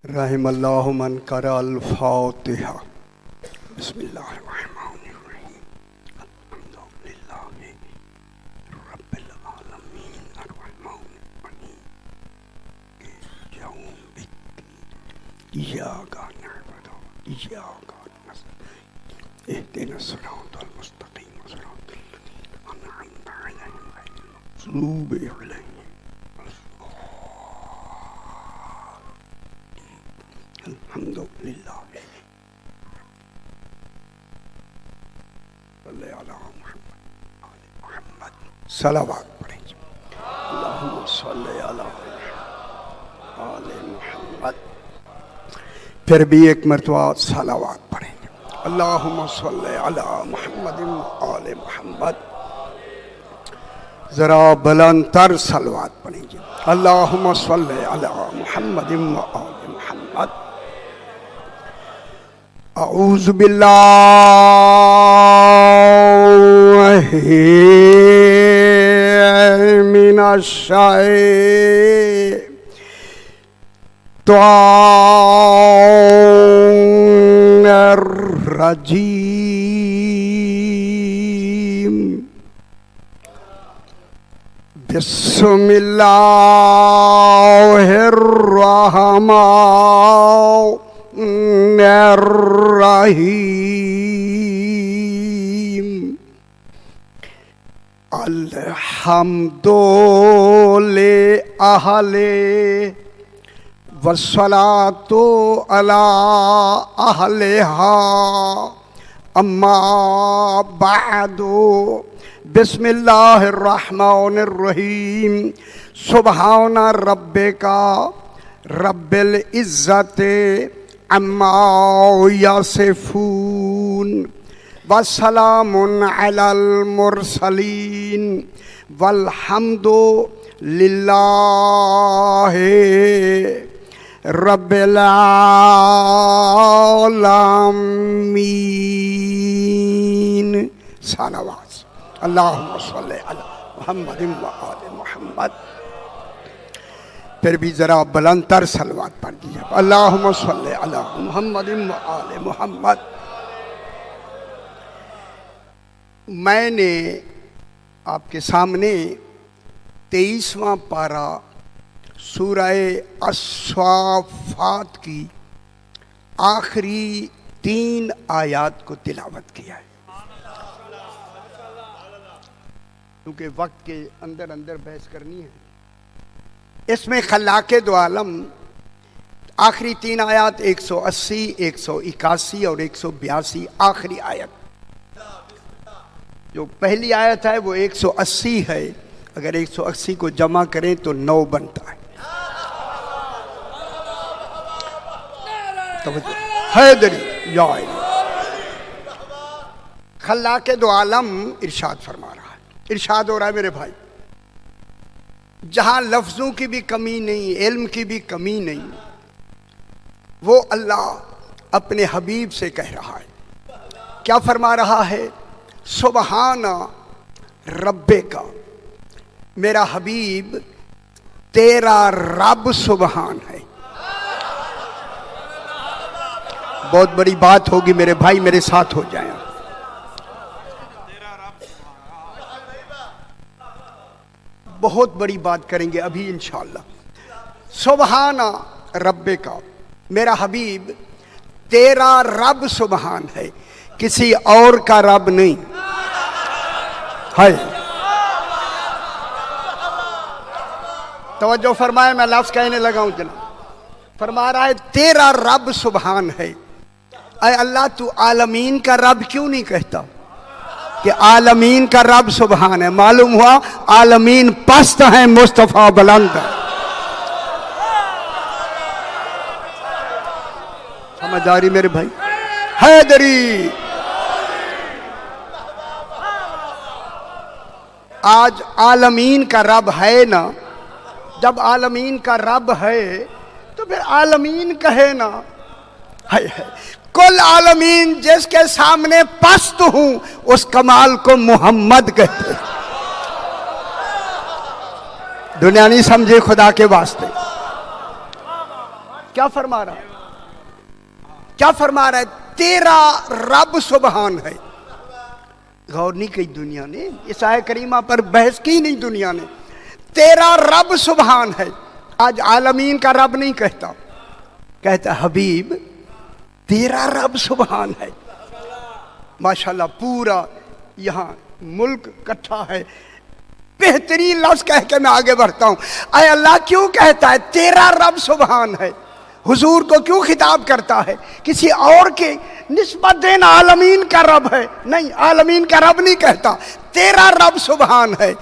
रहमल्लाहु मन करा अल फातिहा। बिस्मिल्लाहिर्रहमानिर्रहीम। अल्हम्दुलिल्लाहि रब्बिल आलमीन अर्रहमानिर्रहीम। इय्याका नअबुदु व इय्याका नस्तईन। इहदिनस सिरातल मुस्तकीम सिरातल लज़ीना अनअमता अलैहिम गैरिल मग़ज़ूबि अलैहिम। अल्हम्दुलिल्लाह। मोहम्मद सलावत पढ़ेंगे। अल्लाहुम्मा सल्ली अला आले मोहम्मद। फिर भी एक मरतबा सलावत पढ़ेंगे। अल्लाहुम्मा सल्ली अला मोहम्मद व आले मोहम्मद। जरा बुलंदतर सलावत पढ़ेंगे। अल्लाहुम्मा सल्ली अला मोहम्मद व आले मोहम्मद। अऊज़ु बिल्लाहि मिनश शैतानिर रजीम। बिस्मिल्लाहिर्रहमानिर्रहीम। अल्हम्दुलिल्लाहि अहले वस्सलातु अला अहलिहा अम्मा बअदु। बिस्मिल्लाहिर्रहमानिर्रहीम। सुब्हान रब्बिका रब्बिल इज्जति अम्मा यसिफून वस्सलामुन अलल मुरसलीन वल्हम्दु लिल्लाहि रब्बिल आलमीन। सलावत। अल्लाहुम्मा सल्ली अला मुहम्मद व आले मुहम्मद। फिर भी जरा बुलंदतर सलवात पढ़ दीजिए। अल्लाहुम्मा सल्ली अला मुहम्मद व आले मुहम्मद। मैंने आपके सामने 23वां पारा सूरह अस्साफ़ात की आखिरी 3 आयात को तिलावत किया है। क्योंकि वक्त के अंदर अंदर बहस करनी है। इसमें खल्लाके दो आलम आखिरी 3 आयत 180, 181 और 182 आखिरी आयत। जो पहली आयत है वो 180 है। अगर 180 को जमा करें तो 9 बनता है। हैदरी या खल्लाके दो आलम इरशाद फरमा रहा है। इरशाद हो रहा है मेरे भाई, जहां लफ्जों की भी कमी नहीं, इल्म की भी कमी नहीं, वो अल्लाह अपने हबीब से कह रहा है। क्या फरमा रहा है? सुबहाना रब्बे का, मेरा हबीब तेरा रब सुबहान है। बहुत बड़ी बात होगी मेरे भाई, मेरे साथ हो जाए। बहुत बड़ी बात करेंगे अभी इंशाअल्लाह। सुबहाना रब्बे का, मेरा हबीब तेरा रब सुबहान है, किसी और का रब नहीं है। तवज्जो फरमाए, मैं लफ्ज़ कहने लगा हूं जनाब। फरमा रहा है तेरा रब सुबहान है। अरे अल्लाह, तू आलमीन का रब क्यों नहीं कहता कि आलमीन का रब सुबहान है? मालूम हुआ आलमीन पस्त है, मुस्तफा बुलंद है। समझदारी मेरे भाई। हैदरी आज आलमीन का रब है ना। जब आलमीन का रब है तो फिर आलमीन कहे ना। है कुल आलमीन जिसके सामने पस्त हूं उस कमाल को मोहम्मद कहते हैं। दुनिया नहीं समझे खुदा के वास्ते। क्या फरमा रहा है? क्या फरमा रहा है? तेरा रब सुबहान है। गौर नहीं की दुनिया ने, इस आय करीमा पर बहस की नहीं दुनिया ने। तेरा रब सुबहान है। आज आलमीन का रब नहीं कहता, कहता हबीब तेरा रब सुबहान है। माशाल्लाह पूरा यहाँ मुल्क इकट्ठा है। बेहतरीन लफ्ज कह के मैं आगे बढ़ता हूं। अय अल्लाह क्यों कहता है तेरा रब सुबहान है? हुजूर को क्यों खिताब करता है? किसी और के निस्बत देना आलमीन का रब है, नहीं, आलमीन का रब नहीं कहता, तेरा रब सुबहान है।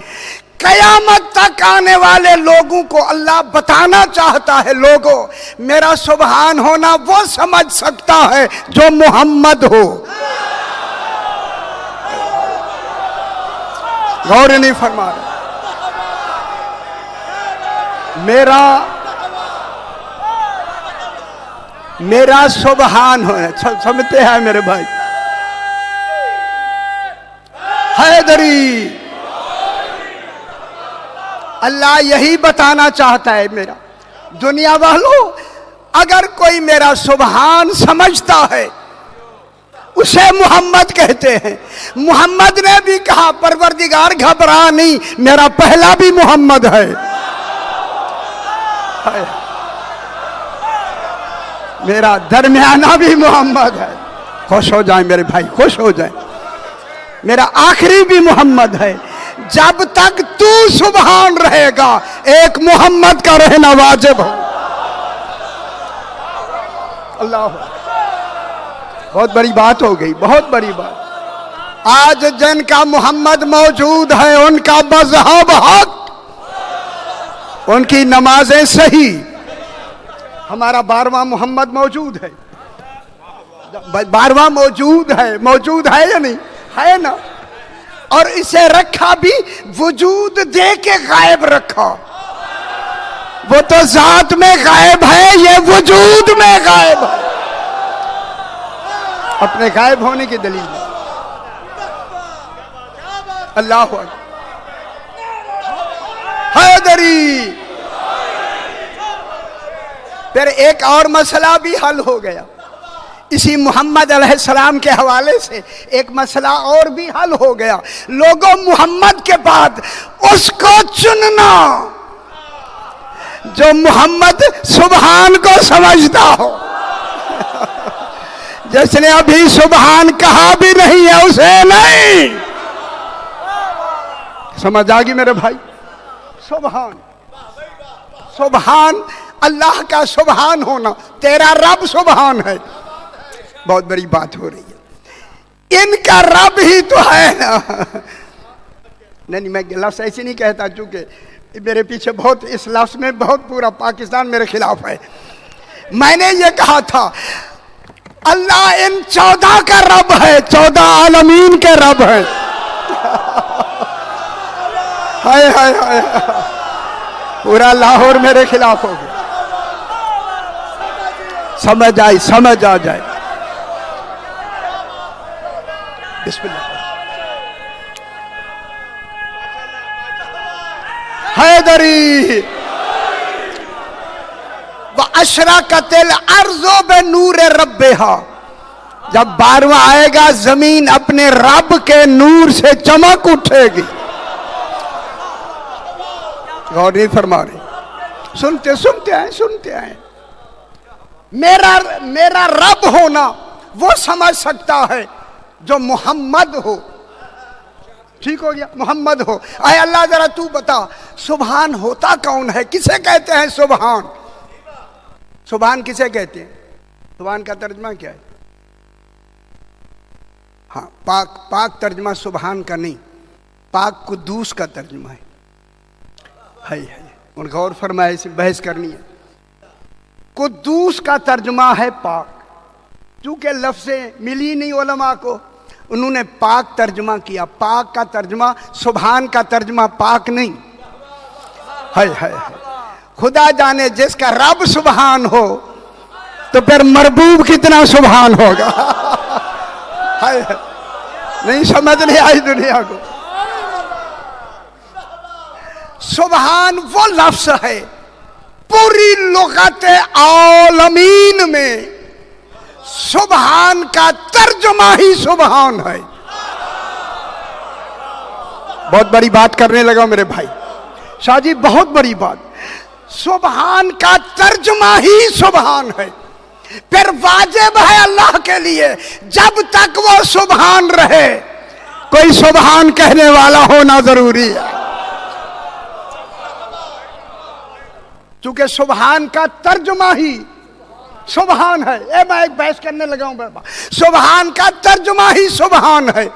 कयामत तक आने वाले लोगों को अल्लाह बताना चाहता है, लोगों मेरा सुबहान होना वो समझ सकता है जो मोहम्मद हो। गौर नहीं फरमा रहे। मेरा सुबहान होना समझते हैं मेरे भाई। हैदरी अल्लाह यही बताना चाहता है मेरा। दुनिया वालों अगर कोई मेरा सुबहान समझता है उसे मोहम्मद कहते हैं। मोहम्मद ने भी कहा परवरदिगार घबरा नहीं, मेरा पहला भी मोहम्मद है। मेरा दरमियाना भी मोहम्मद है। खुश हो जाए मेरे भाई, खुश हो जाए। मेरा आखिरी भी मोहम्मद है। जब तक तू सुबहान रहेगा एक मोहम्मद का रहना वाजिब हो। अल्लाह, बहुत बड़ी बात हो गई, बहुत बड़ी बात। आज जिनका मोहम्मद मौजूद है उनका मजहब हक, उनकी नमाजें सही। हमारा 12वां मोहम्मद मौजूद है, 12वां मौजूद है या नहीं है ना? और इसे रखा भी वजूद दे के गायब रखा। वो तो जात में गायब है, ये वजूद में गायब है। अपने गायब होने की दलील अल्लाह हैदरी। फिर एक और मसला भी हल हो गया इसी मोहम्मद अलैहिस्सलाम के हवाले से। एक मसला और भी हल हो गया। लोगों मोहम्मद के बाद उसको चुनना जो मोहम्मद सुबहान को समझता हो। जिसने अभी सुबहान कहा भी नहीं है उसे नहीं समझ आ गई मेरे भाई। सुबहान, सुबहान अल्लाह का सुबहान होना, तेरा रब सुबहान है। बहुत बड़ी बात हो रही है। इनका रब ही तो है ना। नहीं, मैं लफ्ज़ ऐसे नहीं कहता, चूंकि मेरे पीछे बहुत, इस लफ्ज़ में बहुत पूरा पाकिस्तान मेरे खिलाफ है। मैंने ये कहा था अल्लाह इन 14 का रब है, 14 आलमीन के रब है। हाय हाय हाय, पूरा लाहौर मेरे खिलाफ हो गया। समझ आई, समझ आ जाए। बिस्मिल्लाह। हैदरी व अशरकतिल अर्ज़ो बेनूर रब्बिहा। जब 12वां आएगा जमीन अपने रब के नूर से चमक उठेगी। गौर नहीं फरमा रहे। सुनते सुनते आए, सुनते आए। मेरा रब होना वो समझ सकता है जो मोहम्मद हो। ठीक हो गया, मोहम्मद हो। अरे अल्लाह जरा तू बता सुबहान होता कौन है? किसे कहते हैं सुबहान? सुबहान किसे कहते हैं? सुबहान का तर्जमा क्या है? हाँ, पाक। पाक तर्जमा सुबहान का नहीं, पाक कुद्दूस का तर्जमा है। उन गौर फरमाए, से बहस करनी है। कुद्दूस का तर्जमा है पाक। चूंकि लफ्ज़ें मिली नहीं उलमा को, उन्होंने पाक तर्जमा किया। पाक का तर्जमा, सुबहान का तर्जमा पाक नहीं है। खुदा जाने जिसका रब सुबहान हो तो फिर मरबूब कितना सुबहान होगा। है नहीं समझ नहीं आई दुनिया को। सुबहान वो लफ्ज़ है पूरी लुगत आलमीन में सुबहान का तर्जुमा ही सुबहान है। बहुत बड़ी बात करने लगा मेरे भाई शाह जी, बहुत बड़ी बात। सुबहान का तर्जुमा ही सुबहान है। फिर वाजिब है अल्लाह के लिए जब तक वो सुबहान रहे कोई सुबहान कहने वाला होना जरूरी है। क्योंकि सुबहान का तर्जुमा ही सुबहान है। मैं एक बहस करने लगा हूं बाबा। सुबहान का तर्जुमा ही सुबहान है।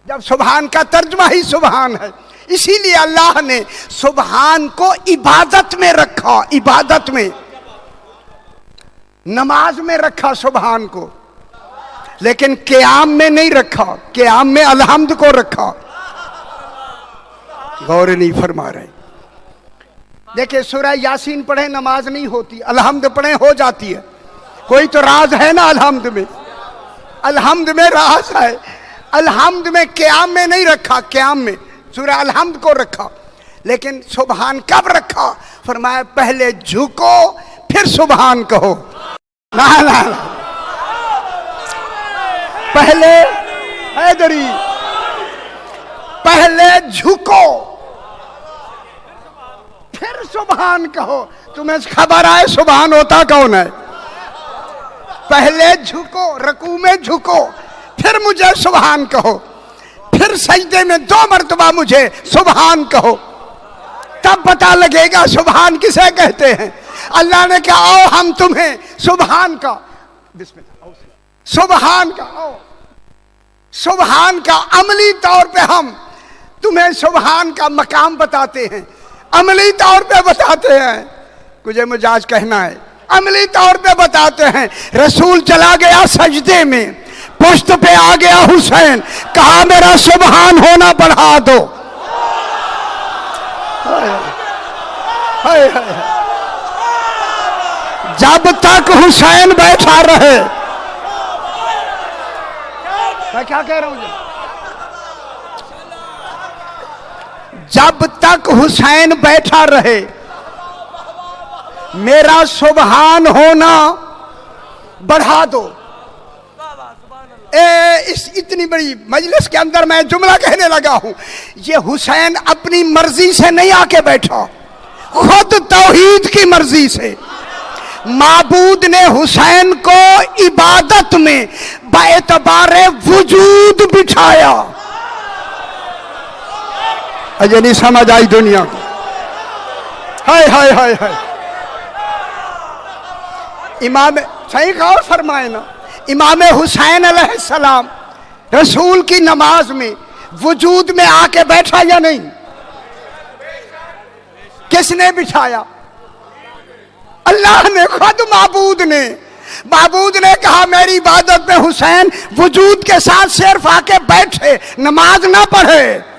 जब सुबहान का तर्जुमा ही सुबहान है, इसीलिए अल्लाह ने सुबहान को इबादत में रखा। इबादत में, नमाज में रखा सुबहान को, लेकिन क़याम में नहीं रखा। क़याम में अलहम्द को रखा। गौर नहीं फरमा रहे। देखिए सूरह यासीन पढ़े नमाज नहीं होती, अलहम्द पढ़े हो जाती है। कोई तो राज है ना अलहम्द में। अलहम्द में राज है। अलहम्द में क़याम में नहीं रखा, क़याम में सूरह अलहम्द को रखा। लेकिन सुबहान कब रखा? फरमाया पहले झुको फिर सुबहान कहो। ना ना, ना। पहले हैदरी, पहले झुको फिर सुबहान कहो। तुम्हें खबर आए सुबहान होता कौन है? पहले झुको, रकू में झुको, फिर मुझे सुबहान कहो, फिर सजदे में 2 मरतबा मुझे सुबहान कहो, तब पता लगेगा सुबहान किसे कहते हैं। अल्लाह ने कहा आओ हम तुम्हें सुबहान का, बिस्मिल्लाह, सुबहान का, आओ सुबहान का अमली तौर पे हम तुम्हें सुबहान का मकाम बताते हैं। अमली तौर पे बताते हैं। मुझे मिजाज कहना है, अमली तौर पे बताते हैं। रसूल चला गया सजदे में, पुश्त पे आ गया हुसैन, कहा मेरा सुबहान होना बढ़ा दो। हाय हाय, जब तक हुसैन बैठा रहे। मैं क्या कह रहा हूं? जब तक हुसैन बैठा रहे मेरा सुबहान होना बढ़ा दो। इस इतनी बड़ी मजलिस के अंदर मैं जुमला कहने लगा हूं। ये हुसैन अपनी मर्जी से नहीं आके बैठा, खुद तौहीद की मर्जी से माबूद ने हुसैन को इबादत में बाएतबारे वजूद बिठाया। अजय नहीं समझ आई दुनिया को। हाय हाय हाय हाय। इमाम, सही कहा फरमाए ना, इमाम हुसैन अलैहिस्सलाम रसूल की नमाज में वजूद में आके बैठा या नहीं? किसने बिठाया? अल्लाह ने, खुद माबूद ने। माबूद ने कहा मेरी इबादत में हुसैन वजूद के साथ सिर्फ आके बैठे, नमाज ना पढ़े।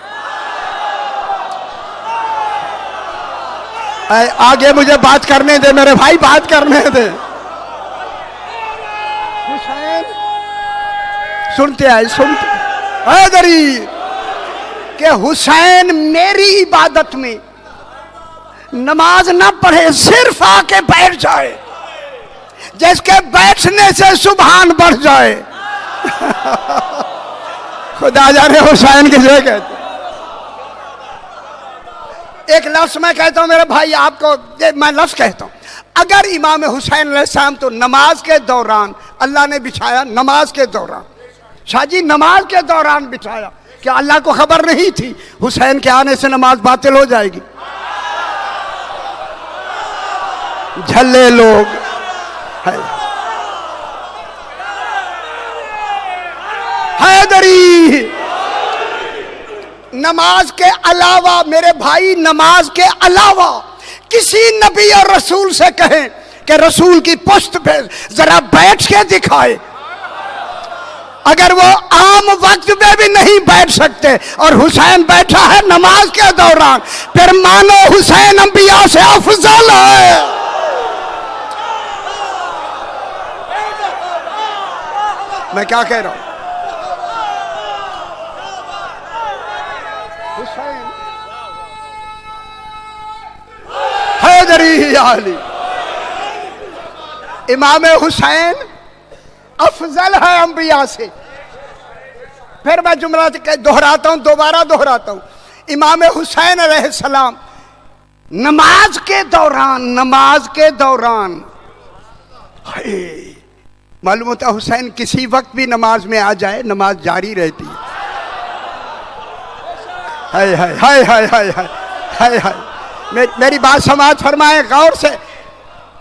आगे मुझे बात करने दे मेरे भाई, बात करने दे। हुसैन सुनते आए, सुनते हैदरी कि हुसैन मेरी इबादत में नमाज ना पढ़े, सिर्फ आके बैठ जाए, जिसके बैठने से सुबहान बढ़ जाए। खुदा जाने हुसैन किसे कहते। एक लफ्ज मैं कहता हूं मेरे भाई आपको, मैं लफ्ज कहता हूं, अगर इमाम हुसैन अलैहिस्सलाम तो नमाज के दौरान अल्लाह ने बिछाया, नमाज के दौरान, शाहजी नमाज के दौरान बिछाया, क्या अल्लाह को खबर नहीं थी हुसैन के आने से नमाज बातिल हो जाएगी? झल्ले लोग हैदरी। नमाज के अलावा मेरे भाई, नमाज के अलावा किसी नबी और रसूल से कहें कि रसूल की पुश्त पे जरा बैठ के दिखाए। अगर वो आम वक्त में भी नहीं बैठ सकते और हुसैन बैठा है नमाज के दौरान, फिर मानो हुसैन अंबिया से अफजल है। मैं क्या कह रहा हूं? हुसैन हैदरी हैदरी या अली। इमाम हुसैन अफजल है अंबिया से। फिर मैं जुमला दोहराता हूं, दोबारा दोहराता हूं। इमाम हुसैन अलैहिस्सलाम नमाज के दौरान मालूम होता हुसैन किसी वक्त भी नमाज में आ जाए, नमाज जारी रहती है। हाय हाय हाय हाय हाय हाय हाय। मेरी बात समाज फरमाए गौर से।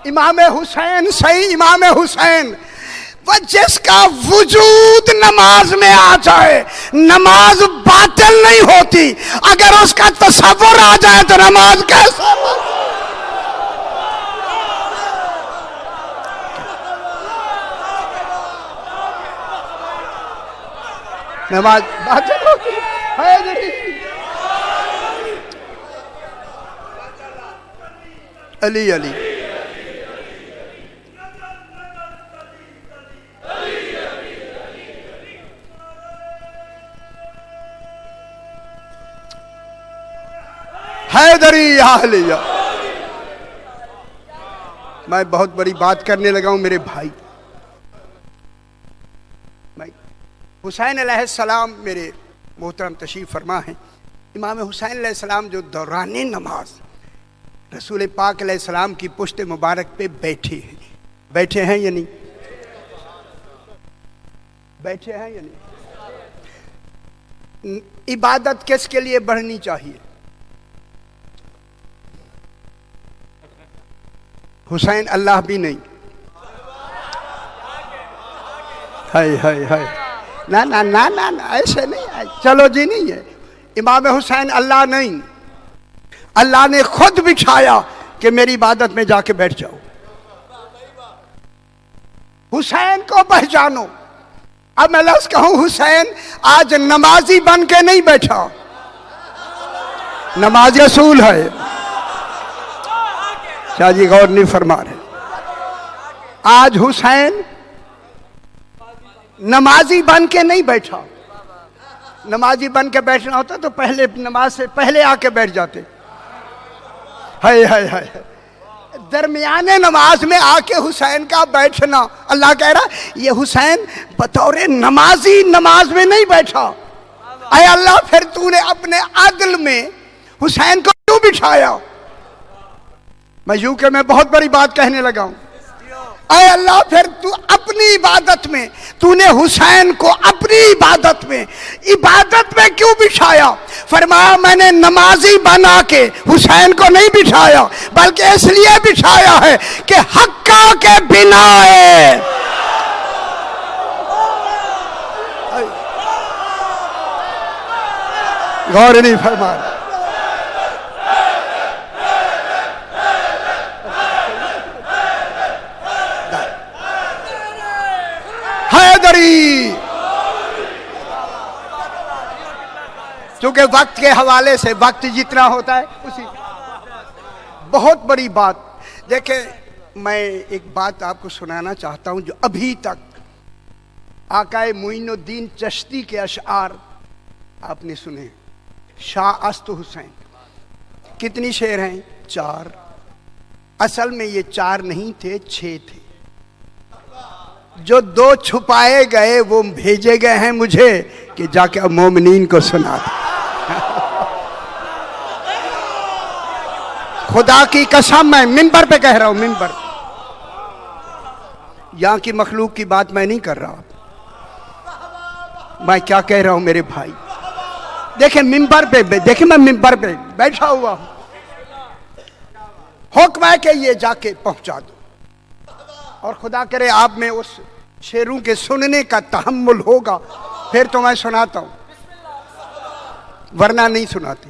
इमाम हुसैन, सही इमाम हुसैन, वह जिसका वजूद नमाज में आ जाए, नमाज बातिल नहीं होती। अगर उसका तसव्वुर आ जाए तो नमाज कैसे? नमाज बातिल होती है। अली अली हैदरी या अली। मैं बहुत बड़ी बात करने लगा हूं मेरे भाई। मैं हुसैन अलैहिस्सलाम मेरे मोहतरम तशरीफ फरमा है। इमाम हुसैन अलैहिस्सलाम जो दौराने नमाज रसूल पाक अलैहिस्सलाम की पुश्त मुबारक पे बैठे हैं या नहीं? बैठे हैं या नहीं? इबादत किसके लिए बढ़नी चाहिए? हुसैन अल्लाह भी नहीं। हाय हाय हाय। ना ना ना ना ना, ऐसे नहीं। चलो जी, नहीं है। इमाम हुसैन अल्लाह नहीं, अल्लाह ने खुद बिछाया कि मेरी इबादत में जाके बैठ जाओ। हुसैन को पहचानो। अब मैं लफ्ज़ कहूं हुसैन आज नमाजी बन के नहीं बैठा, नमाज रसूल है। शाहजी गौर नहीं फरमा रहे। आज हुसैन नमाजी बन के नहीं बैठा। नमाजी बन के बैठना होता तो पहले नमाज से पहले आके बैठ जाते। हाय हाय हाय। दरमियाने नमाज में आके हुसैन का बैठना, अल्लाह कह रहा ये हुसैन बतौरे नमाजी नमाज में नहीं बैठा। अय अल्लाह, फिर तूने अपने अदल में हुसैन को क्यों बिठाया? मैं यूं के मैं बहुत बड़ी बात कहने लगा हूं। अय अल्लाह, फिर तू अपनी इबादत में तूने हुसैन को अपनी इबादत में क्यों बिठाया? फरमाया मैंने नमाजी बना के हुसैन को नहीं बिठाया, बल्कि इसलिए बिठाया है कि हक्का के बिना है। गौर नहीं फरमा। हैदरी, क्योंकि वक्त के हवाले से वक्त जितना होता है उसी। बहुत बड़ी बात देखे, मैं एक बात आपको सुनाना चाहता हूं जो अभी तक आकाए मुइनुद्दीन चिश्ती के अशआर आपने सुने। शाह अस्त हुसैन, कितनी शेर हैं? 4। असल में ये 4 नहीं थे, 6 थे। जो 2 छुपाए गए वो भेजे गए हैं मुझे कि जाके अब मोमिनीन को सुना दे। खुदा की कसम, मैं मिंबर पे कह रहा हूं, मिंबर। यहां की मखलूक की बात मैं नहीं कर रहा। मैं क्या कह रहा हूं मेरे भाई? देखे मिंबर पे, देखे मैं मिंबर पे बैठा हुआ हूं, हुक्म है कि ये जाके पहुंचा दो। और खुदा करे आप में उस शेरों के सुनने का तहम्मुल होगा, फिर तो मैं सुनाता हूं, वरना नहीं सुनाते।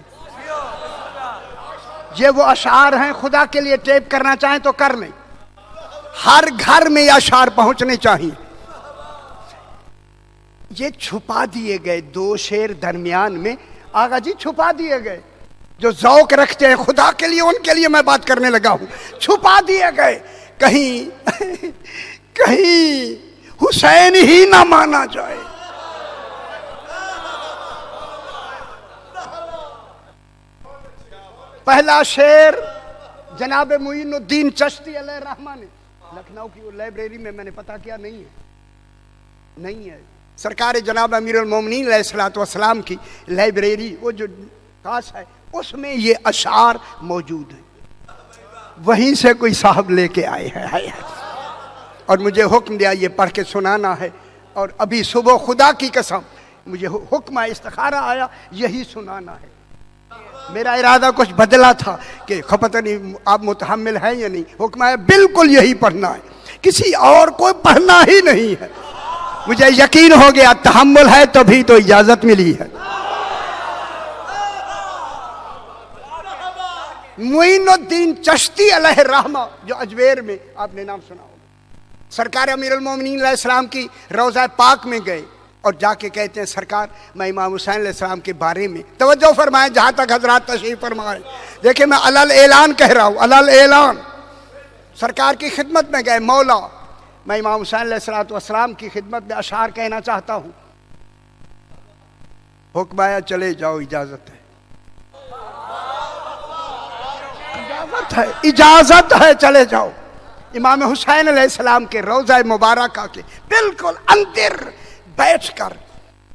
ये वो अशार हैं, खुदा के लिए टेप करना चाहें तो कर लें। हर घर में ये अशार पहुंचने चाहिए। ये छुपा दिए गए 2 शेर दरमियान में, आगा जी छुपा दिए गए। जो ज़ौक रखते हैं खुदा के लिए, उनके लिए मैं बात करने लगा हूं। छुपा दिए गए, कहीं कहीं हुसैन ही ना माना जाए। पहला शेर जनाब मुइनुद्दीन चिश्ती अलैहिर्रहमा ने लखनऊ की वो लाइब्रेरी में मैंने पता किया नहीं है सरकार जनाब अमीरुल मोमिनीन अलैहिस्सलातु वस्सलाम की लाइब्रेरी वो जो काश है उसमें ये अशार मौजूद है। वहीं से कोई साहब लेके आए हैं और मुझे हुक्म दिया ये पढ़ के सुनाना है। और अभी सुबह खुदा की कसम मुझे हुक्म इस्तिखारा आया यही सुनाना है। मेरा इरादा कुछ बदला था कि खपत नहीं आप मुतहम्मिल हैं या नहीं, हुक्म है बिल्कुल यही पढ़ना है, किसी और को पढ़ना ही नहीं है। मुझे यकीन हो गया तहम्मुल है तभी तो इजाजत मिली है। मुइनुद्दीन चिश्ती अलैहिर्रहमा जो अजमेर में आपने नाम सुना होगा, सरकार अमीरुल मोमिनीन अलैहिस्सलाम की रोज़ा पाक में गए और जाके कहते हैं सरकार मैं इमाम हुसैन अलैहिस्सलाम के बारे में तवज्जो फरमाएं जहाँ तक हजरात तशरीफ फरमाएं। देखिए मैं अलल ऐलान कह रहा हूँ, अलल ऐलान सरकार की खिदमत में गए, मौला मैं इमाम हुसैन अलैहिस्सलाम की खिदमत में अशार कहना चाहता हूँ। हुक्म आया चले जाओ इजाजत है, इजाजत है चले जाओ। इमाम हुसैन अलैहिस्सलाम के रोज़ा मुबारका के बिल्कुल अंदर बैठकर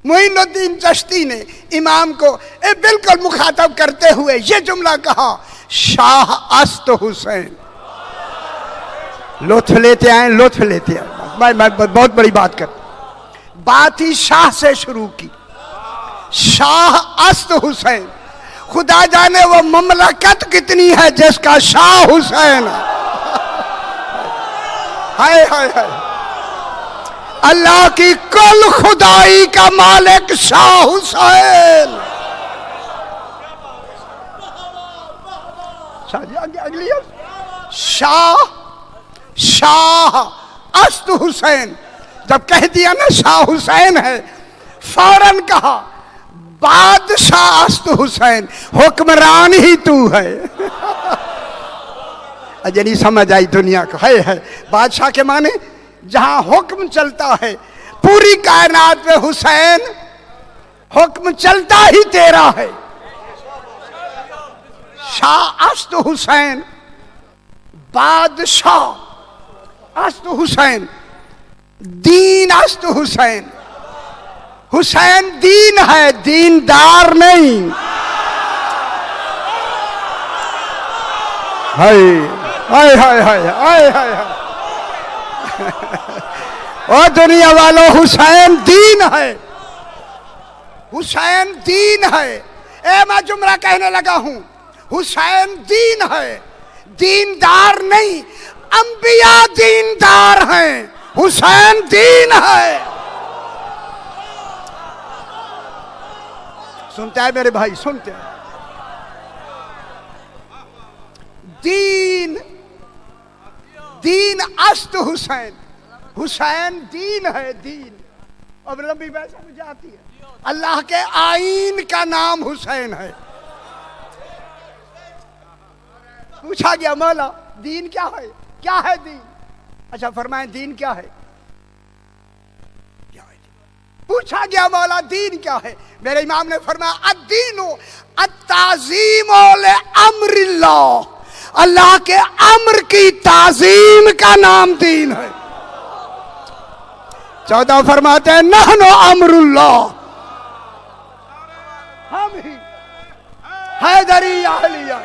मुइनुद्दीन चिश्ती ने इमाम को बिल्कुल मुखातब करते हुए ये जुमला कहा, शाह अस्त हुसैन। लुत्फ लेते आए, लुत्फ लेते आए। मैं बहुत बड़ी बात कर, बात ही शाह से शुरू की, शाह अस्त हुसैन। खुदा जाने वो ममलकत कितनी है जिसका शाह हुसैन है। हाय हाय हाय, अल्लाह की कुल खुदाई का मालिक शाह हुसैन। अगली शाह शाह अस्त हुसैन। जब कह दिया ना शाह हुसैन है, फौरन कहा बादशाह अस्त हुसैन, हुक्मरान ही तू है। अजय नहीं समझ आई दुनिया को, है बादशाह के माने जहां हुक्म चलता है पूरी कायनात में हुसैन हुक्म चलता ही तेरा है। शाह अस्त हुसैन, बादशाह अस्त हुसैन, दीन अस्त हुसैन। हुसैन दीन है, दीनदार नहीं। हाय हाय हाय हाय हाय हाय। ओ दुनिया वालों, हुसैन दीन है, हुसैन दीन है। मैं जुमला कहने लगा हूं, हुसैन दीन है, दीनदार नहीं। अंबिया दीनदार हैं, हुसैन दीन है। सुनते हैं मेरे भाई, सुनते हैं। दीन दीन अस्त हुसैन, हुसैन दीन है, दीन। अब लंबी बहस मुझे आती है। अल्लाह के आईन का नाम हुसैन है। पूछा गया मौला दीन क्या है, क्या है दीन? अच्छा फरमाए दीन क्या है, क्या है? पूछा गया मौला दीन क्या है? मेरे इमाम ने फरमाया अद्दीनु अत्ताज़ीमु लिअम्रिल्लाह, अल्लाह के अम्र की ताजीम का नाम दीन है। 14 फरमाते हैं नहनु अमरुल्लाह, हम ही हैदरी अहलिया।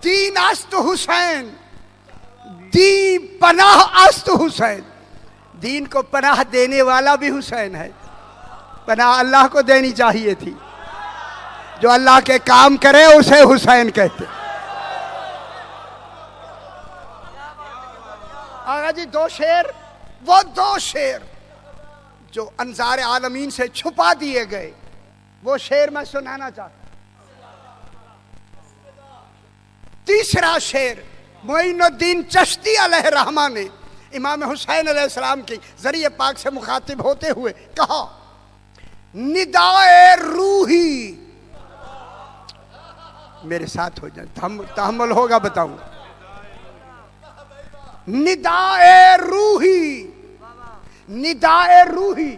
दीन अस्त हुसैन, दी पनाह अस्त हुसैन। दीन को पनाह देने वाला भी हुसैन है। पनाह अल्लाह को देनी चाहिए थी, जो अल्लाह के काम करे उसे हुसैन कहते। आगा जी दो शेर, वो दो शेर जो अंजार आलमीन से छुपा दिए गए, वो शेर मैं सुनाना चाहता। तीसरा शेर मुइनुद्दीन चिश्ती अलैहिर्रहमा ने इमाम हुसैन अलैहिस्सलाम की जरिए पाक से मुखातिब होते हुए कहा, निदाए रूही। मेरे साथ हो जाए, तहम्मुल होगा बताऊंगा। निदाए रूही, निदाए रूही।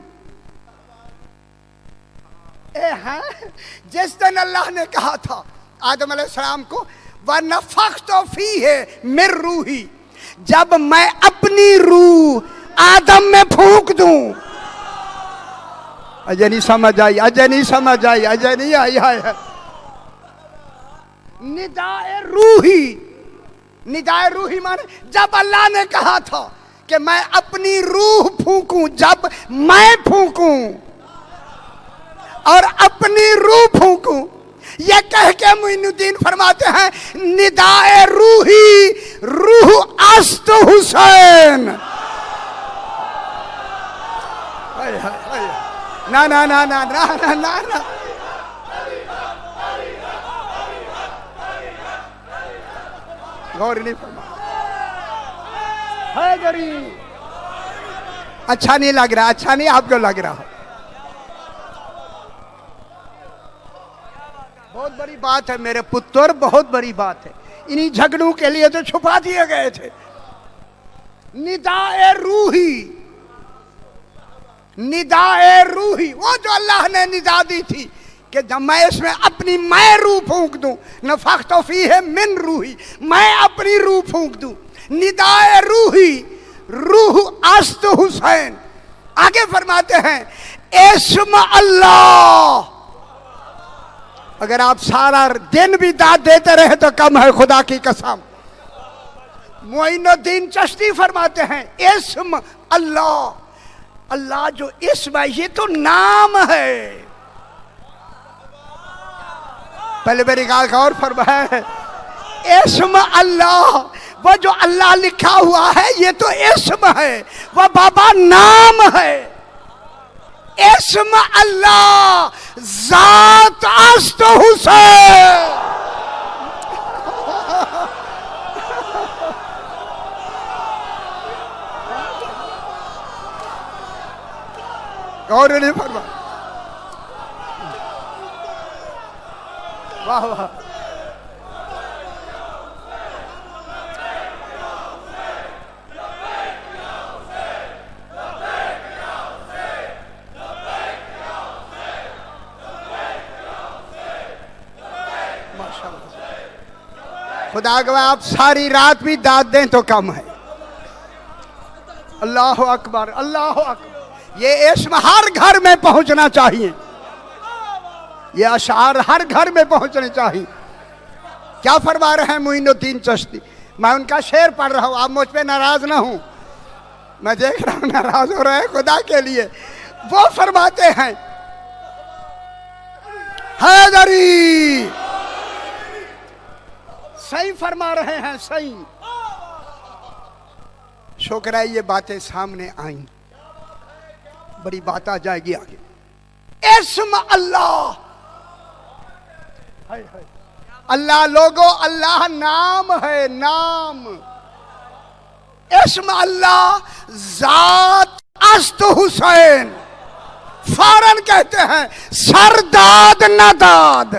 जिस दिन अल्लाह ने कहा था आदम अलैहिस्सलाम को, व नफख्तु फीहि मिन रूही, जब मैं अपनी रूह आदम में फूंक दूं। अजय नहीं समझ आई, अजय नहीं समझ आई, अजय नहीं आई है। निदाए रूही, निदाए रूही माने जब अल्लाह ने कहा था कि मैं अपनी रूह फूंकूं, जब मैं फूंकूं और अपनी रूह फूंकूं, ये कह के मोइनुद्दीन फरमाते हैं निदाए रूही रूह अस्त हुसैन। ना ना ना ना ना ना ना ना, गौर नहीं फरमा है गरीब। अच्छा नहीं लग रहा, अच्छा नहीं आपको लग रहा। बहुत बड़ी बात है मेरे पुत्र, बहुत बड़ी बात है। इन्हीं झगड़ों के लिए तो छुपा दिए गए थे। निदाए रूही, निदाए रूही, वो जो अल्लाह ने निदा दी थी कि जब मैं इसमें अपनी मैं रूह फूंक दूं, नफख्तु फीहि मिन रूही, मैं अपनी रूह फूंक दूं। निदाए रूही रूह अस्त हुसैन। आगे फरमाते हैं इस्म अल्लाह। अगर आप सारा दिन भी दाद देते रहे तो कम है, खुदा की कसम। मोइनुद्दीन चिश्ती फरमाते हैं इस्म अल्लाह, अल्लाह जो इस्म है ये तो नाम है। पहले मेरी गाल का और फरमाया इस्म अल्लाह, वो जो अल्लाह लिखा हुआ है ये तो इस्म है, वो बाबा नाम है। इस्म अल्लाह जात अस्त हुसैन। गौर नहीं फरमा, वाह वाह। खुदा गवाह आप सारी रात भी दाद दें तो कम है। अल्लाह अकबर, अल्लाह अकबर। ये इस्म हर घर में पहुंचना चाहिए, ये अशार हर घर में पहुंचने चाहिए। क्या फरमा रहे हैं मोइनुद्दीन चिश्ती? मैं उनका शेर पढ़ रहा हूं, आप मुझ पे नाराज ना हूं, मैं देख रहा हूं नाराज हो रहे हैं खुदा के लिए। वो फरमाते हैं हैदरी, सही फरमा रहे हैं, सही। शुक्र है ये बातें सामने आई, बड़ी बात आ जाएगी आगे। इस्म अल्लाह, अल्लाह लोगो, अल्लाह नाम है, नाम। इस्म अल्लाह जात अस्त हुसैन। फौरन कहते हैं सरदाद नदाद।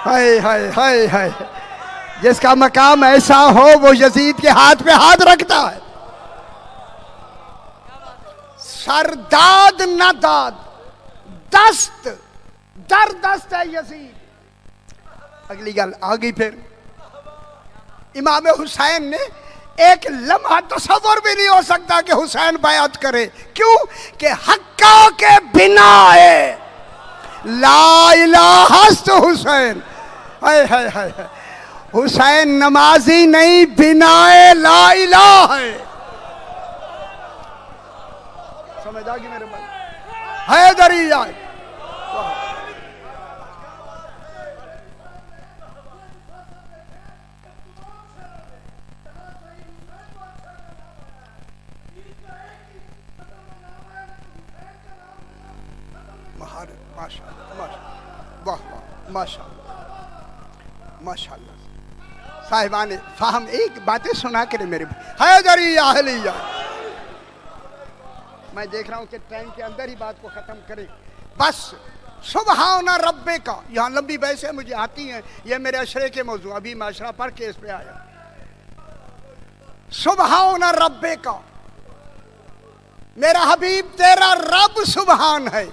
हाय हाय हाय हाय, जिसका मकाम ऐसा हो वो यजीद के हाथ पे हाथ रखता है। सरदाद नदाद, दस्त, दर दस्त है यजीद। अगली गल आ गई फिर, इमाम हुसैन ने एक लम्हा तसव्वुर भी नहीं हो सकता कि हुसैन बैअत करे। क्यों? कि हक्का के बिना है ला इलाहा हुसैन। हाय हाय हाय, हुसैन नमाजी नहीं, बिनाए ला इलाहा है। समझ आ गई मेरे भाई? हैदरी जाए माशाअल्लाह माशाअल्लाह। साहिबान फाहम एक बातें सुना करे मेरे भाई। हैदरी आहलिया, मैं देख रहा हूं कि टाइम के अंदर ही बात को खत्म करें बस। सुबहान रब्बे का, यहाँ लंबी बहसें मुझे आती हैं, ये मेरे अशरे के मौजू, अभी मैं अशरा पढ़ के इस पे आया। सुबहान रब्बे का, मेरा हबीब तेरा रब सुबहान है।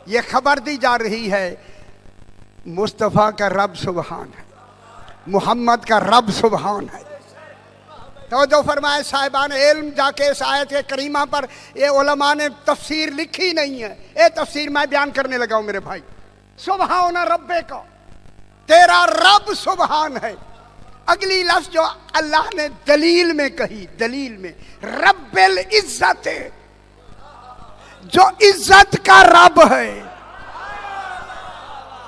ये खबर दी जा रही है मुस्तफ़ा का रब सुबहान है, मोहम्मद का रब सुबहान है। तो जो फरमाए साहिबान इल्म जाके इस आयत के करीमा पर ये उलमा ने तफसीर लिखी नहीं है, ये तफसीर मैं बयान करने लगा हूं मेरे भाई। सुबहान रब्बे का, तेरा रब सुबहान है। अगली लफ्ज जो अल्लाह ने दलील में कही, दलील में रब्बिल इज्जत है, जो इज्जत का रब है।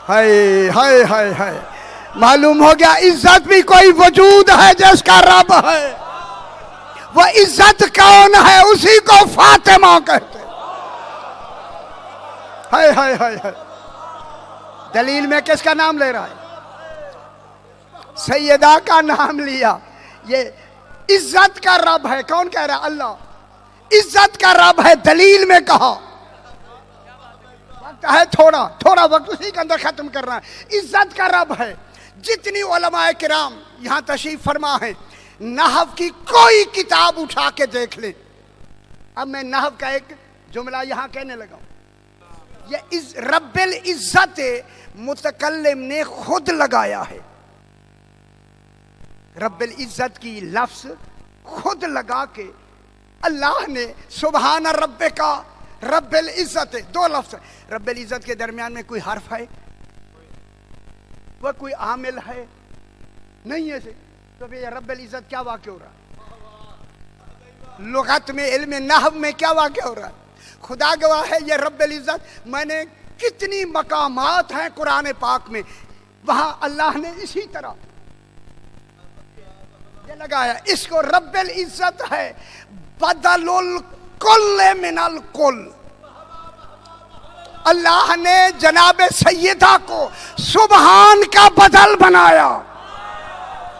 हाय हाय हाय हाय, मालूम हो गया इज्जत भी कोई वजूद है जिसका रब है। वह इज्जत कौन है? उसी को फातिमा कहते। हाय हाय हाय हाय, दलील में किसका नाम ले रहा है? सैयदा का नाम लिया। ये इज्जत का रब है। कौन कह रहा है? अल्लाह इज्जत का रब है, दलील में कहा। वक्त है थोड़ा वक्त उसी के अंदर खत्म करना है। इज्जत का रब है। जितनी उलमाए किराम यहां तशरीफ फरमा है, नहव की कोई किताब उठा के देख ले। अब मैं नहव का एक जुमला यहां कहने लगा। ये रब्बिल इज्जत मुतकल्लिम ने खुद लगाया है। रब्बिल इज्जत की लफ्ज खुद लगा के अल्लाह ने सुबहान रब्बे का, रब्बिल इज्जत है, दो लफ्ज। रब्बिल इज्जत के दरमियान में कोई हर्फ है? वह कोई आमिल है? नहीं है से। तो फिर रब्बिल इज्जत क्या वाक़या हो रहा है? लुगत में, इल्म नहव में क्या वाक़या हो रहा है? खुदा गवाह है, ये रब्बिल इज्जत मैंने कितनी मकामात हैं कुरान पाक में, वहां अल्लाह ने इसी तरह ये लगाया। इसको रब्बिल इज्जत है बदलुल कुल्ल मिनल कुल। अल्लाह ने जनाब सैयदा को सुबहान का बदल बनाया।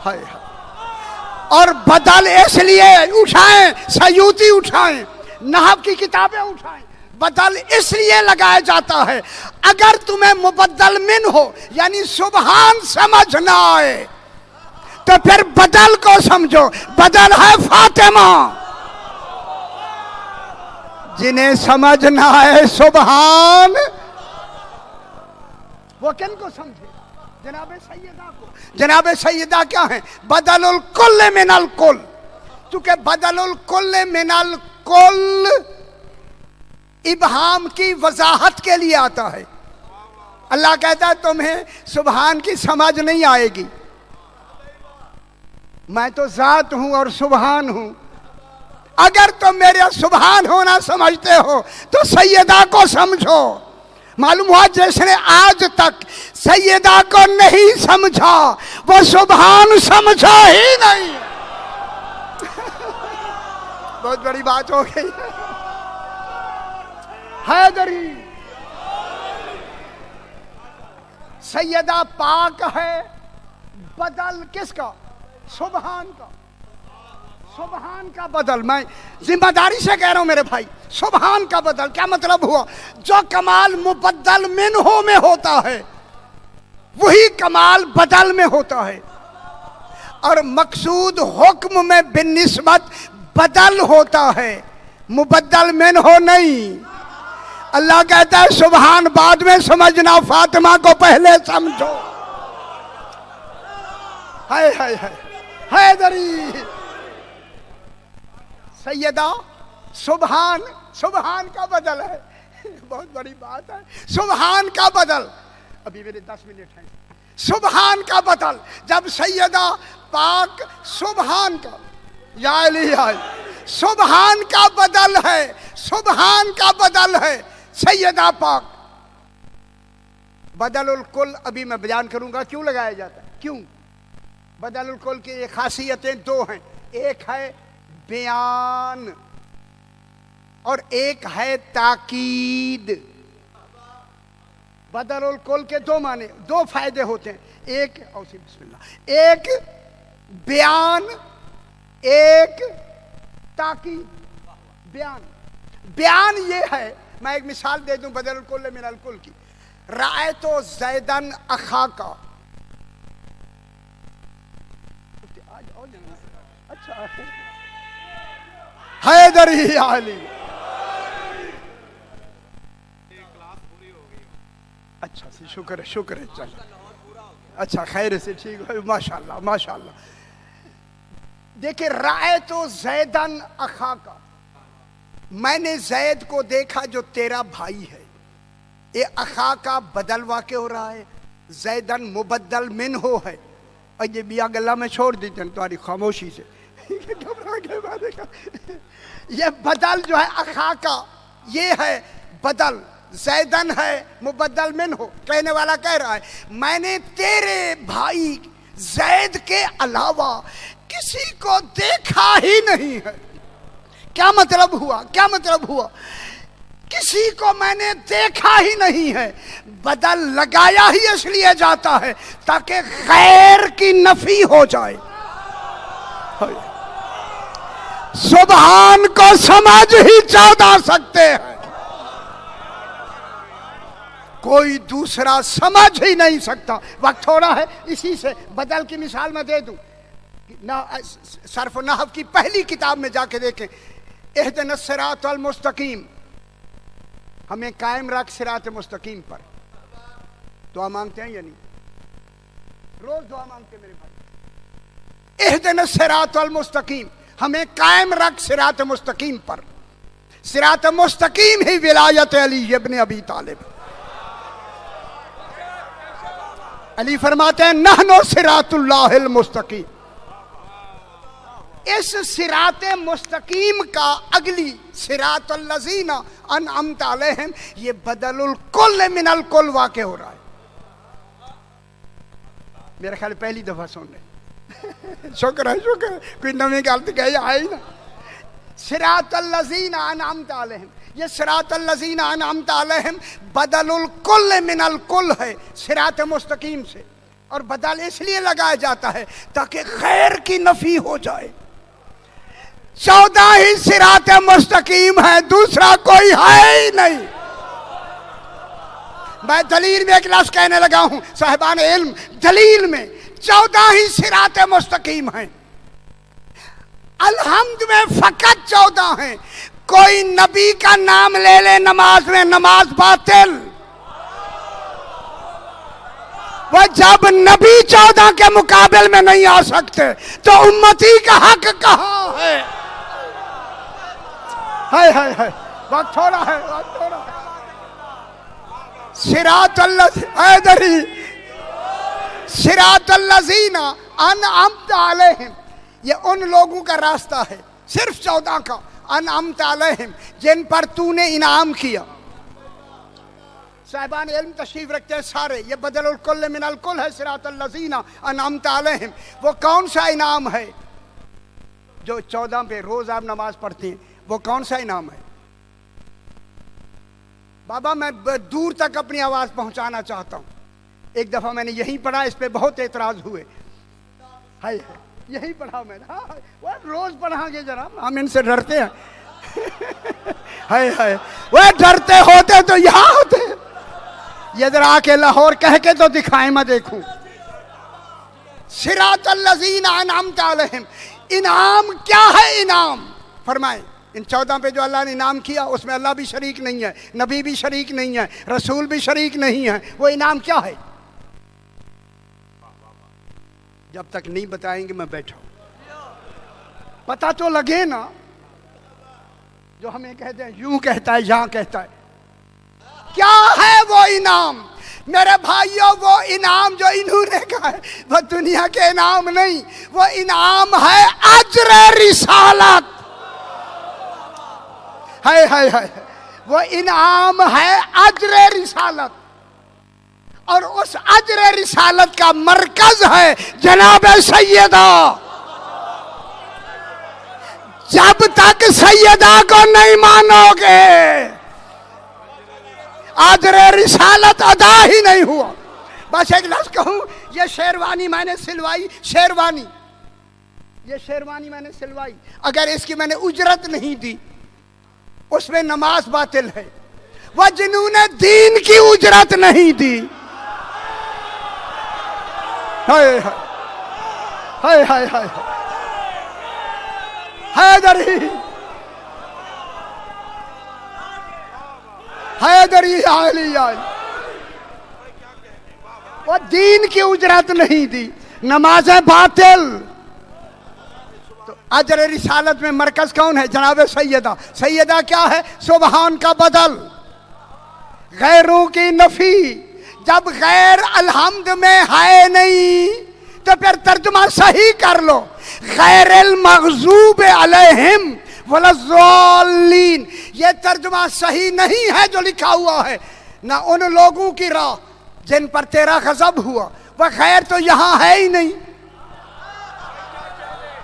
हाय हाय। और बदल इसलिए उठाएं, सयूती उठाएं, नहव की किताबें उठाएं, बदल इसलिए लगाया जाता है अगर तुम्हें मुबद्दल मिन हो, यानी सुबहान समझ ना आए तो फिर बदल को समझो। बदल है फातिमा। जिन्हें समझ ना आए सुबहान, वो किन को समझे? जनाबे सैयदा को। जनाबे सैयदा क्या है? बदलुल कुल्ल मिनल कुल। चूंकि बदलुल कुल्ल मिनल कुल इबहाम की वजाहत के लिए आता है। अल्लाह कहता है तुम्हें सुबहान की समझ नहीं आएगी, मैं तो जात हूं और सुबहान हूं। अगर तुम मेरे सुबहान होना समझते हो तो सैयदा को समझो। मालूम हुआ जिसने आज तक सैयदा को नहीं समझा वो सुबहान समझा ही नहीं। बहुत बड़ी बात हो गई। हैदरी सैयदा पाक है, बदल किसका? सुबहान का। सुबहान का बदल, मैं जिम्मेदारी से कह रहा हूं मेरे भाई, सुबहान का बदल क्या मतलब हुआ? जो कमाल मुबद्दल मिन्हो में होता है वही कमाल बदल में होता है। और मकसूद हुक्म में बिनिस्बत बदल होता है, मुबद्दल मिन्हो नहीं। अल्लाह कहता है सुबहान बाद में समझना, फातिमा को पहले समझो। हाय हाय हाय। हैदरी सैयदा सुबहान, सुबहान का बदल है। बहुत बड़ी बात है, सुबहान का बदल। अभी मेरे 10 मिनट हैं। सुबहान का बदल, जब सैयदा पाक सुबहान का, या अली सुबहान का बदल है, सुबहान का बदल है सैयदा पाक। बदलुल कुल अभी मैं बयान करूंगा क्यों लगाया जाता है, क्यों। बदलुल कुल की ये खासियतें दो हैं, एक है बयान और एक है ताकीद। बदलुल कुल के दो माने, दो फायदे होते हैं। एक बिस्मिल्लाह, एक बयान, एक ताकीद। बयान, बयान ये है, मैं एक मिसाल दे दूं बदलुल कुल मिनल कुल की। रायतो ज़ैदन अखा का, अच्छा हैदरी आली, अच्छा सी शुक्र है चल। अच्छा खैर से ठीक है, माशाल्लाह माशाल्लाह। देखिए राय तो जैदन अखा का, मैंने जैद को देखा जो तेरा भाई है। ये अखा का बदल वाक़ हो रहा है, जैदन मुबद्दल मिन हो है। और ये बिया गला में छोड़ दी तुम्हारी खामोशी से घबरा के बात का। ये बदल जो है अखा का, ये है बदल, जैदन है मुबद्दल मिन हो। कहने वाला कह रहा है मैंने तेरे भाई जैद के अलावा किसी को देखा ही नहीं है। क्या मतलब हुआ, क्या मतलब हुआ? किसी को मैंने देखा ही नहीं है। बदल लगाया ही इसलिए जाता है ताकि खैर की नफी हो जाए। सुबहान को समझ ही 14 सकते हैं, कोई दूसरा समझ ही नहीं सकता। वक्त थोड़ा है, इसी से बदल की मिसाल मैं दे दूं। सर्फ नहव की पहली किताब में जाके देखें, इहदिनस सिरातल मुस्तकीम, हमें कायम रख सिरात मुस्तकीम पर। दुआ मांगते हैं या नहीं? रोज दुआ मांगते मेरे भाई। इहदिनस सिरातल मुस्तकीम, हमें कायम रख सिरात मुस्तकीम पर। सिरात मुस्तकीम ही विलायत अली इब्न अबी तालिब। अली फरमाते हैं नहनो सिरातुल्लाहिल मुस्तकीम। इस सिरात मुस्तकीम का अगली सिरातुल लज़ीना अनअमत अलैहिम, ये बदलुल कुल मिनल कुल वाक़ हो रहा है। मेरे ख्याल पहली दफा सुन रहे शुक्र है, शुक्र है, कोई नवी गलती कही आई ना। सिरातुल लज़ीना अनअमत अलैहिम, ये सिरातुल लज़ीना अनअमत अलैहिम बदलुल कुल मिनल कुल है सिरात मुस्तकीम से। और बदल इसलिए लगाया जाता है ताकि खैर की नफी हो जाए। 14 ही सिरात मुस्तकीम है, दूसरा कोई है ही नहीं। मैं दलील में एक लफ्ज़ कहने लगा हूं साहिबान इल्म, दलील में 14 ही सिरात मुस्तकीम हैं। अलहम्द में फकत 14 हैं। कोई नबी का नाम ले ले नमाज में, नमाज बातिल। वह जब नबी 14 के मुकाबले में नहीं आ सकते तो उम्मती का हक कहां है? हाय हाय हाय, वक्त थोड़ा है, वक्त थोड़ा है। सिरातुल लज़ीना अनअमत अलैहिम, ये उन लोगों का रास्ता है, सिर्फ 14 का। अनअमत अलैहिम, जिन पर तूने इनाम किया। साहिबान इल्म तशरीफ रखते हैं सारे, ये बदलुल कुल मिनल कुल है सिरातुल लज़ीना अनअमत अलैहिम। वो कौन सा इनाम है जो 14 पे रोज आप नमाज पढ़ते हैं? वो कौन सा इनाम है? बाबा मैं दूर तक अपनी आवाज पहुंचाना चाहता हूं। एक दफा मैंने यही पढ़ा, इस पे बहुत एतराज हुए। हाय यही पढ़ा मैंने। हाँ वो रोज पढ़ाएंगे जरा, हम इनसे डरते हैं हाय हाय, वह डरते होते तो यहां होते। ये जरा आके लाहौर कह के तो दिखाएं, मैं देखूं। सिरातुल लज़ीना अनअमत अलैहिम, इनाम क्या है? इनाम फरमाएं। इन 14 पे जो अल्लाह ने इनाम किया उसमें अल्लाह भी शरीक नहीं है, नबी भी शरीक नहीं है, रसूल भी शरीक नहीं है। वो इनाम क्या है? जब तक नहीं बताएंगे मैं बैठा हूं, पता तो लगे ना। जो हमें कहते हैं यूं कहता है, यहां कहता है, क्या है वो इनाम? मेरे भाइयों वो इनाम जो इन्होंने कहा है वो दुनिया के इनाम नहीं, वो इनाम है अज्र रिसालत। हाय हाय हाय, वो इनाम है अज्र रिसालत। और उस अज्र रिसालत का मरकज है जनाब सैयदा। जब तक सैयदा को नहीं मानोगे अज्र रिसालत अदा ही नहीं हुआ। बस एक लफ्ज़ कहूं, ये शेरवानी मैंने सिलवाई, शेरवानी, ये शेरवानी मैंने सिलवाई, अगर इसकी मैंने उजरत नहीं दी उसमें नमाज बातिल है। वह जिन्होंने दीन की उजरत नहीं दी, हाय हाय हाय हाय, हैदरी हैदरी आली आली, वो दीन की उजरत नहीं दी, नमाजें बातिल। तो अजर रिसालत में मरकज कौन है? जनाब सैयदा। सैयदा क्या है? सुबहान का बदल, गैरों की नफी। जब गैर अलहम्द में है नहीं तो फिर तर्जुमा सही कर लो, गैरिल मग़ज़ूब अलैहिम वलज़्ज़ालीन। ये तर्जुमा सही नहीं है जो लिखा हुआ है। ना उन लोगों की राह जिन पर तेरा गज़ब हुआ, वह गैर तो यहां है ही नहीं।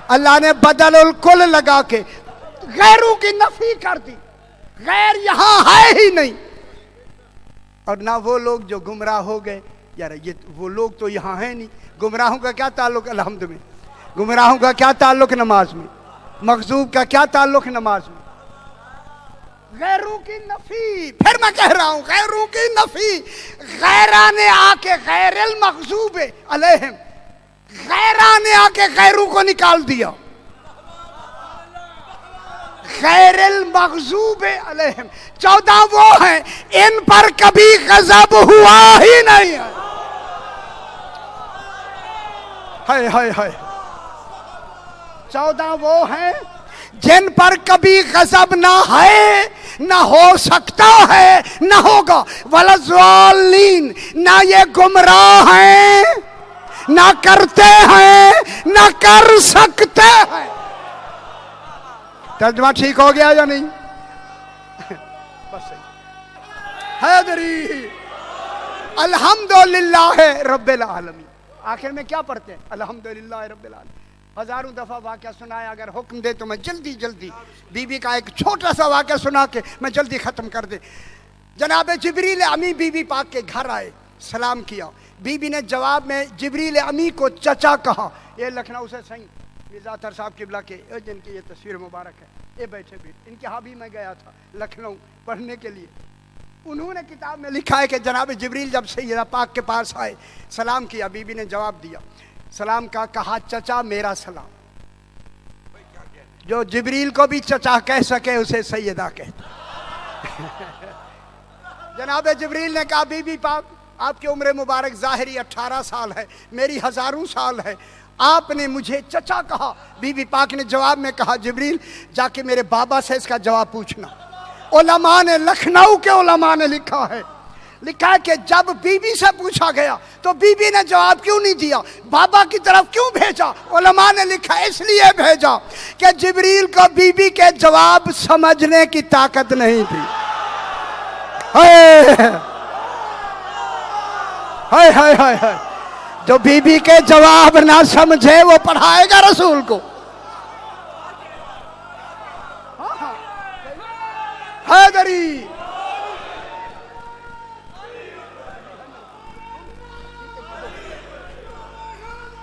अल्लाह ने बदलुल कुल लगा के गैरों की नफी कर दी, गैर यहां है ही नहीं। और ना वो लोग जो गुमराह हो गए, यार ये वो लोग तो यहां है नहीं। गुमराहों का क्या ताल्लुक अलहम्द में? गुमराहों का क्या ताल्लुक नमाज में? मग़ज़ूब का क्या ताल्लुक नमाज में? गैरों की नफी। फिर मैं कह रहा हूं गैरों की नफी। गैरा ने आके गैरिल मग़ज़ूब अलैहिम, गैरा ने आके गैरों को निकाल दिया। गैरिल मग़ज़ूब अलैहिम 14 वो हैं इन पर कभी गज़ब हुआ ही नहीं है। हाय हाय हाय। 14 वो हैं जिन पर कभी गज़ब ना है, ना हो सकता है, ना होगा। वलज़्ज़ालीन, ना ये गुमराह हैं, ना करते हैं, ना कर सकते हैं। तर्जुमा ठीक हो गया या नहीं? बस सही। हैदरी अल्हम्दुलिल्लाह रब्बिल आलमीन। आखिर में क्या पढ़ते हैं? अल्हम्दुलिल्लाह रब्बिल आलमीन। हजारों दफा वाक़या सुनाया, अगर हुक्म दे तो मैं जल्दी जल्दी बीबी का एक छोटा सा वाक़या सुना के मैं जल्दी ख़त्म कर दे। जनाब जिब्रील अमी बीबी पाक के घर आए, सलाम किया। बीबी ने जवाब में जिब्रील अमी को चचा कहा। ये लखनऊ से सही मिर्ज़ा अतर साहब किबला के जिनकी ये तस्वीर मुबारक है, ये बैठे भी, इनके यहाँ भी मैं गया था लखनऊ पढ़ने के लिए। उन्होंने किताब में लिखा है कि जनाब जिब्रील जब सैयदा पाक के पास आए, सलाम किया, बीबी ने जवाब दिया, सलाम का कहा चचा मेरा सलाम। जो जिब्रील को भी चचा कह सके उसे सैयदा कहते। जनाब जिब्रील ने कहा बीबी पाक आपकी उम्र मुबारक ज़ाहिरी 18 साल है, मेरी हज़ारों साल है, आपने मुझे चचा कहा। बीबी पाक ने जवाब में कहा जिब्रील जाके मेरे बाबा से इसका जवाब पूछना। उलमा ने, लखनऊ के उलमा ने लिखा है कि जब बीबी से पूछा गया तो बीबी ने जवाब क्यों नहीं दिया, बाबा की तरफ क्यों भेजा? उलमा ने लिखा इसलिए भेजा कि जिब्रील को बीबी के जवाब समझने की ताकत नहीं थी। हाय हाय हाय हाय। जो बीबी के जवाब ना समझे वो पढ़ाएगा रसूल को। हैदरी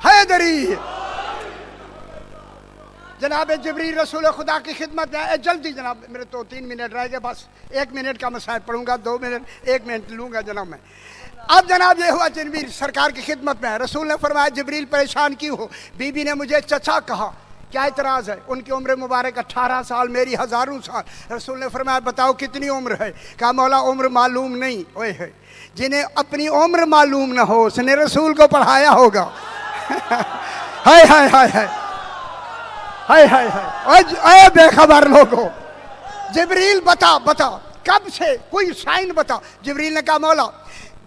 हैदरी। जनाब जिब्रील रसूल खुदा की खिदमत में, जल्दी जनाब मेरे तो 3 मिनट रह गए, बस 1 मिनट का मैं शायद पढ़ूंगा, 2 मिनट 1 मिनट लूंगा जनाब मैं। अब जनाब ये हुआ जिब्रील सरकार की खिदमत में है। रसूल ने फरमाया जिब्रील परेशान क्यों हो? बीबी ने मुझे चचा कहा, क्या इतराज़ है? उनकी उम्र मुबारक 18 साल, मेरी हज़ारों साल। रसूल ने फरमाया बताओ कितनी उम्र है? कहा मौला उम्र मालूम नहीं। ओए है, जिन्हें अपनी उम्र मालूम ना हो उसने रसूल को पढ़ाया होगा। हाय हाय हाय हाय हाय हाय हाय। बेखबर लोगों, जिब्रील बता बता कब से कोई साइन बता। जिब्रील ने कहा मौला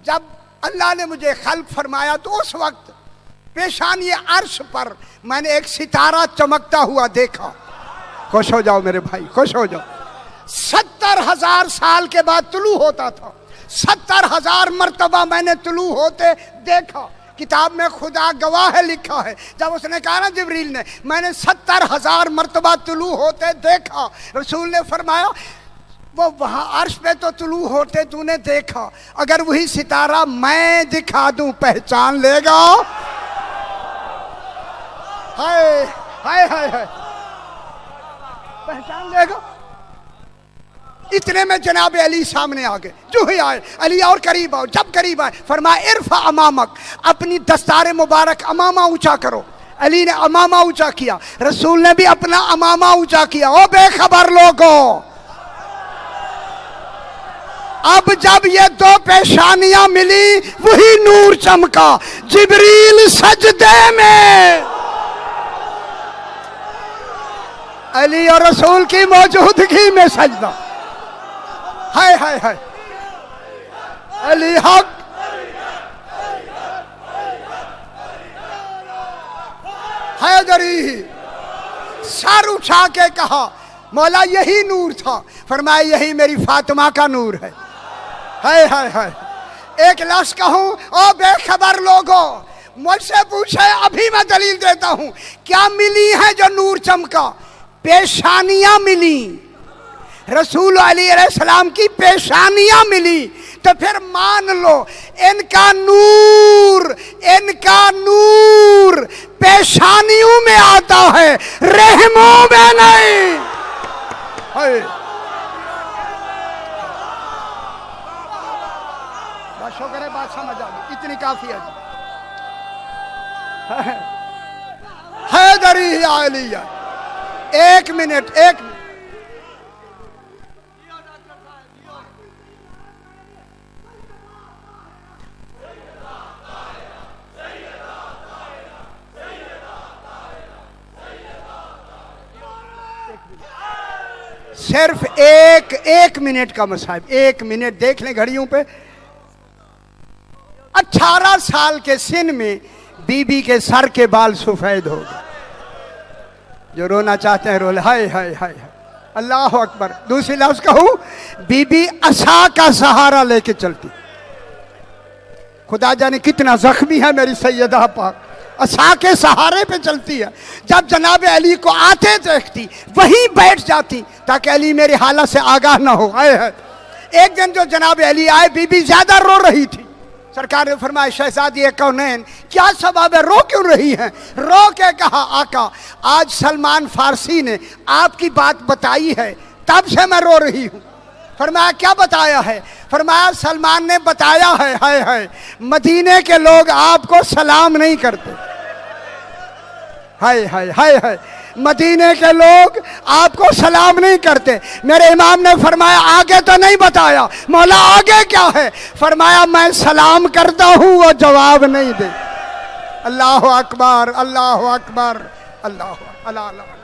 जब अल्लाह ने मुझे खल्क फरमाया तो उस वक्त पेशानी अर्श पर मैंने एक सितारा चमकता हुआ देखा। खुश हो जाओ मेरे भाई, खुश हो जाओ। 70,000 साल के बाद तुलू होता था, 70,000 मर्तबा मैंने तुलू होते देखा। किताब में खुदा गवाह है लिखा है, जब उसने कहा ना जिब्रील ने मैंने 70,000 मर्तबा तुलू होते देखा। रसूल ने फरमाया वो वहां अर्श पे तो तुलू होते तूने देखा, अगर वही सितारा मैं दिखा दूं पहचान लेगा? हाय हाय हाय हाय, पहचान लेगा? इतने में जनाब अली सामने आ गए। जो ही आए अली और करीब आओ। जब करीब आए फरमाया इरफा अमामक, अपनी दस्तार मुबारक अमामा ऊंचा करो। अली ने अमामा ऊंचा किया, रसूल ने भी अपना अमामा ऊंचा किया। ओ बेखबर लोगों, अब जब ये दो पेशानियां मिली वही नूर चमका, जिब्रील सजदे में अली और रसूल की मौजूदगी में सजदा। हाय हाय हाय, अली हक हैदरी। सर उठा के कहा मौला यही नूर था। फरमाया यही मेरी फातिमा का नूर है। हाय हाय हाय। एक लफ्ज कहूं ओ बेखबर लोगों, मुझसे पूछे अभी मैं दलील देता हूं, क्या मिली है जो नूर चमका? पेशानियां मिली, रसूल अलैहिस्सलाम की पेशानियां मिली। तो फिर मान लो इनका नूर पेशानियों में आता है, रहमों में नहीं। बस शुक्र है, बात समझ आ गई, इतनी काफी है। हैदरी आलिया। एक मिनट सिर्फ एक मिनट का मसाइब, 1 मिनट देख लें घड़ियों पे। 18 साल के सिन में बीबी के सर के बाल सफेद हो गए। जो रोना चाहते हैं रोले। हाय हाय हाय, अल्लाह अकबर। दूसरी लफ्ज कहूं, बीबी असा का सहारा लेके चलती। खुदा जाने कितना जख्मी है मेरी सैयदा पाक, असा के सहारे पे चलती है। जब जनाब अली को आते देखती वहीं बैठ जाती ताकि अली मेरी हालत से आगाह ना हो। आए है। एक दिन जो जनाब अली आए, बीबी ज्यादा रो रही थी। सरकार ने फरमाया शहजादी कौनैन क्या सबब है, रो क्यों रही हैं? रो के कहा आका आज सलमान फारसी ने आपकी बात बताई है, तब से मैं रो रही हूँ। फरमाया क्या बताया है? फरमाया सलमान ने बताया है, हाय हाय, मदीने के लोग आपको सलाम नहीं करते। हाय हाय हाय हाय, मदीने के लोग आपको सलाम नहीं करते। मेरे इमाम ने फरमाया आगे तो नहीं बताया। मौला आगे क्या है? फरमाया मैं सलाम करता हूँ वो जवाब नहीं दे। अल्लाह अकबर, अल्लाह अकबर, अल्लाह अल्लाह।